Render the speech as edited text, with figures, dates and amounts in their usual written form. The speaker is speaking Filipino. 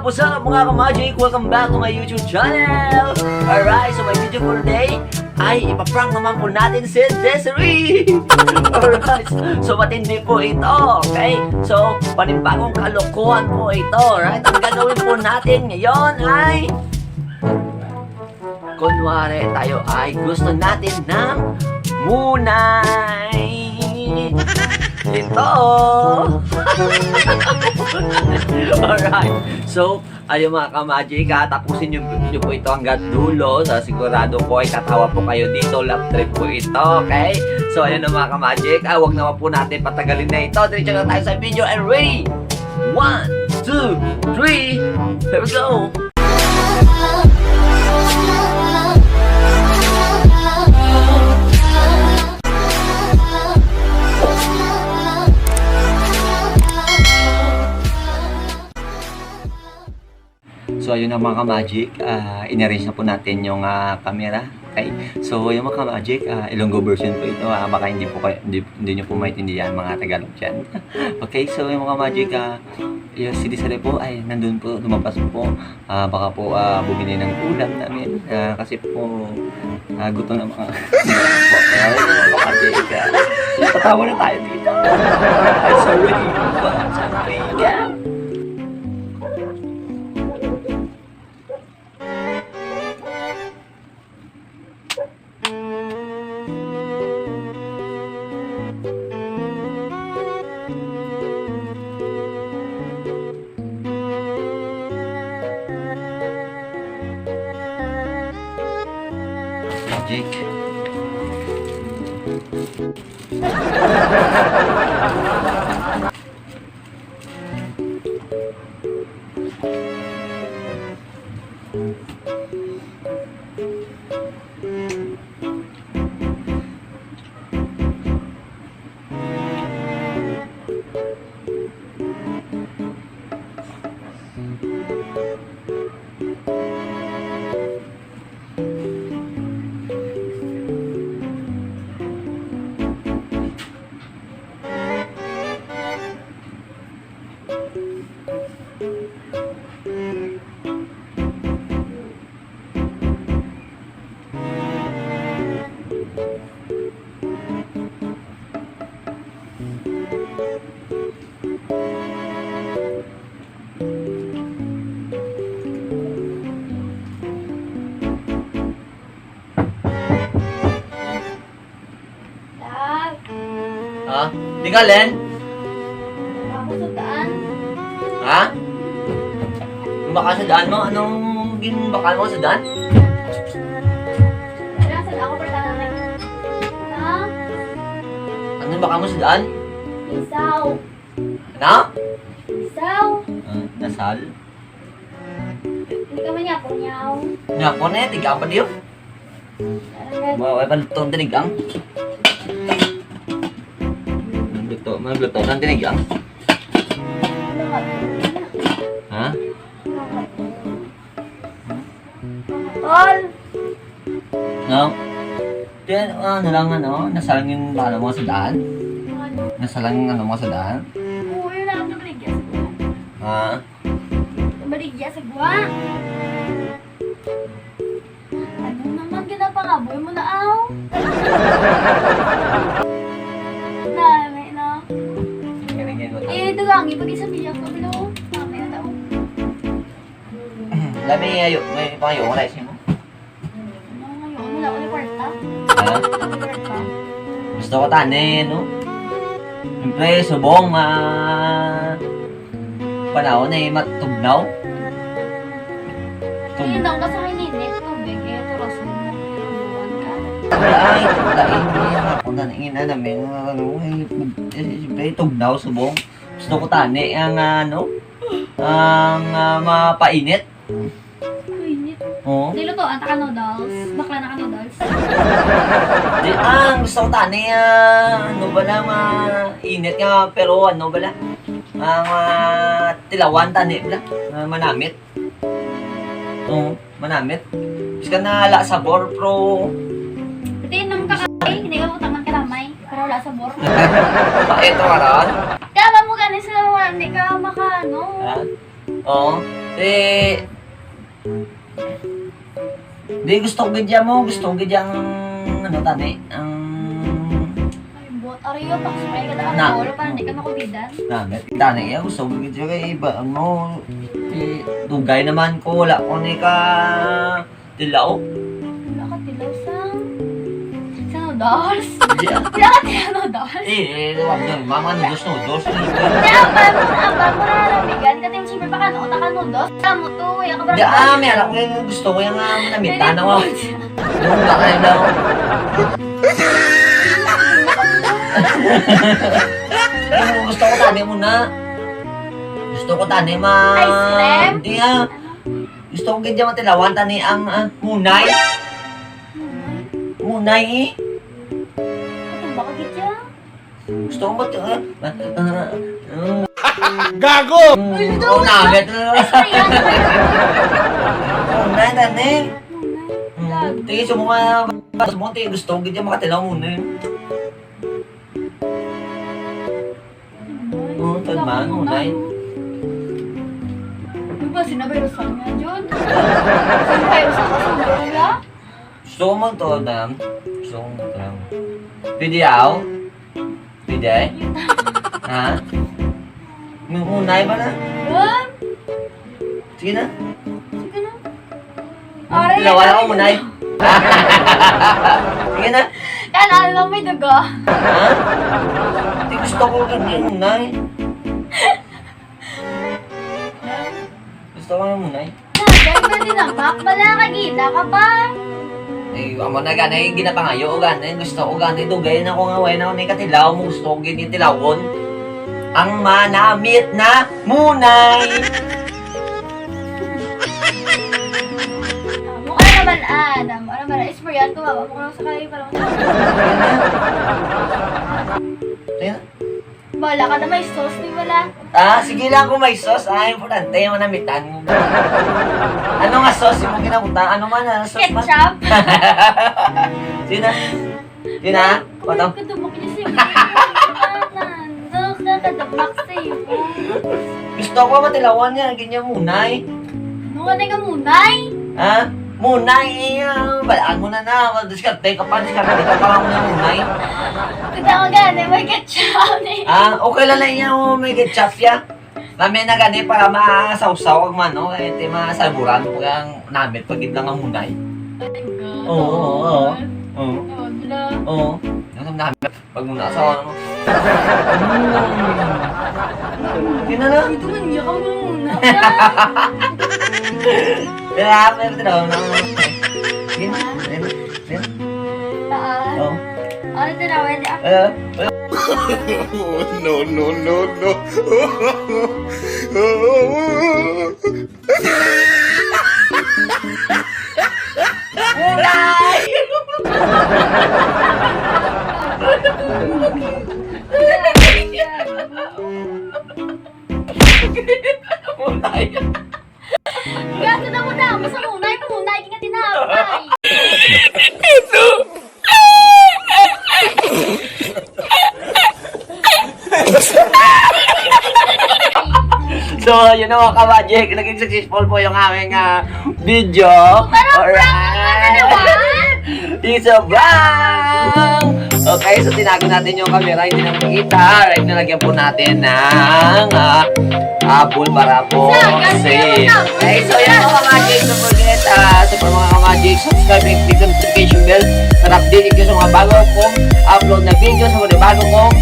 what's up mga ka-magic? Welcome back to my YouTube channel! Alright, so my video for today ay ipaprank naman po natin si Desiree! Alright, so matindi po ito, okay? So, panibagong kalokohan po ito, alright? Ang gagawin po natin ngayon ay kunwari tayo ay gusto natin ng munay! Ito! Alright, so ayun mga ka-magic, tapusin nyo po ito hanggang dulo. So sigurado po ay katawa po kayo dito. Love trip po ito, okay? So ayun na mga ka-magic, huwag naman po natin patagalin na ito. Diretso na tayo sa video and ready! 1, 2, 3, here we go! So ayun na mga ka-magic, in-arrange na po natin yung camera. Okay? So yung mga ka-magic, Ilonggo version po ito. Baka hindi nyo po maintindihan mga Tagalog dyan. Okay, so yung mga ka-magic, yung si Desiree po ay nandun po, lumabas po. Baka po bumili ng ulam namin. Kasi po gutom na mga ka-magic. Tatawa na tayo dito. I'm sorry. Yeah. Magic. Ha? Di ka, Len? Ako sa daan. Ha? Baka sa daan mo? Anong ginbakal mo sa daan? Nasa ako per tanay. Na? Anong bakal mo sa daan? Isaw. Ano? Isaw. Nasal? Hindi ka man niya po niyaw. Nga po na tigang pa diyo? Mawaway pa itong tinigang? Magluto ng tinigang? Ha? Tol! No? Then, ano lang nasalang yung bala mo sa daan? Nasalang yung ano mo sa daan? Oo, yun lang ang nabaligya sa guwa. Ha? Nabaligya sa guwa. Ano naman ginapangaboy mo na aw? Dugangi, pag isa biyak ko, bilo. Mamaya daw. Labi may pangayo ko na mo? Ano ngayon? Wala ko na kwarta. Ha? Gusto ko tanin, no? Siyempre, subong, panahon ay matugnaw. Ngayon daw ka sa kininit, tubig, eh, turasin mo, tinubuan ka. Ay, ako na nangina namin, siyempre, tugnaw, subong. Gusto ko tani ang mapainit. Init. Oo. Nilutoan, taka noodles. Bakla na ka noodles. Di, gusto ko tani ano ba na mainit nga pero ano ba la? Ang tilawan tani ba? Manamit. Oo, manamit. Bisa na la sabor pro. Pati naman kakay, hindi ka utang ng kalamay. Pero wala sabor. Ito karon. Kaya mo ganin sa hindi ka maka, ano. Ha? Oo. Di gusto ko gadya mo. Gusto ko gadya ang ano tani. Ang Ay, buot ariyo. Paksumay ka na Na. ako. Wala pa, hindi ka makubidan. nagat. Tani. Gusto ko gadya kay iba. Ano. Tugay naman ko. Wala ko ni ka tilaw. Wala ka tilaw sa noodles. Gadya. Wala ka tilaw noodles. Wag doon. Mama noodles. Kaya ang mo naramigan. Kasi yung siyempre baka noon ka noodles. Kamu to. Ako Di meron ko yung gusto ko yung namitan ako. Yung baka yun daw. Yung gusto ko tani muna. Gusto ko tani Ice cream? Hindi Gusto ko ganyan matilawan tani ang munay. Munay eh. Ano ba ka gitya? Gusto ko mati... Gago! Oo, nagat. Munay tani. Tingin sa mga gusto ko ganyan makatilaw muna eh. Oo, tadmaan, munay. Ano ba, sinabirusan nga, John? Sinabirusan ka sa Lola? Gusto ko man to, dam. Gusto ko man to. Pwede yaw? Pwede? Ha? Munay ba na? John? Sige na. Sige na. Aray, Tilawan ako munay. Sige na. Kailangan lang may dugo. Ha? Hindi gusto ko ganyan munay. Gusto ko yung munay. Nagyan ba din ang mak? Wala ka gila ka pa. Amo na ganay ginapangayo o ganay gusto ko ganay dugay na ko nga way na may katilaw mo gusto ko ganyan tilawon ang manamit na munay. Mukha naman Adam. Ano ba na? Isprayan ko ba? Mukha sa kayo parang Sige na. wala ka na may sauce ni wala. Sige lang kung may sauce. Importante yung manamitan mo. Ano nga sauce yung kinapunta? Ano man na sauce man? Ketchup. Sige na. Sige na. Pato. Kadumok niya siya. Nakakadabak sa'yo. Gusto ko matilawan yan. Ganyan munay. Ano ka na ka munay? Ha? Munay. Balaan mo na na. Diskarte ka pa. Diskarte ka pa mo na munay. Kita ko gani, may ketchup ni. Okay lang lang yan. May ketchup ya. Namin na gani para masawsaw ang mano. Ito masaburan po yung namit pag lang ang munay. Oo. Oo. Yung namin. Pag muna sa ano. Yun na na. Ito man, iyak ka muna. Kaya, meron din ako. Yun na. Yun. Oo. Ano tinawin niya? No, no, no, no. Munay! Munay! Gato na mo na. Masa munay, munay. Hindi ka tinapay. So, yun na mga ka-magic. Naging successful po yung aming video. Alright! It's a prank! Okay, so tinago natin yung camera. Hindi na makikita. Right, nalagyan po natin ng apple para po safe. Okay, so yan mga ka-magic. Don't forget, so for mga ka-magic, subscribe and click the notification bell para update kayo sa mga bago kong upload na video sa mga bago kong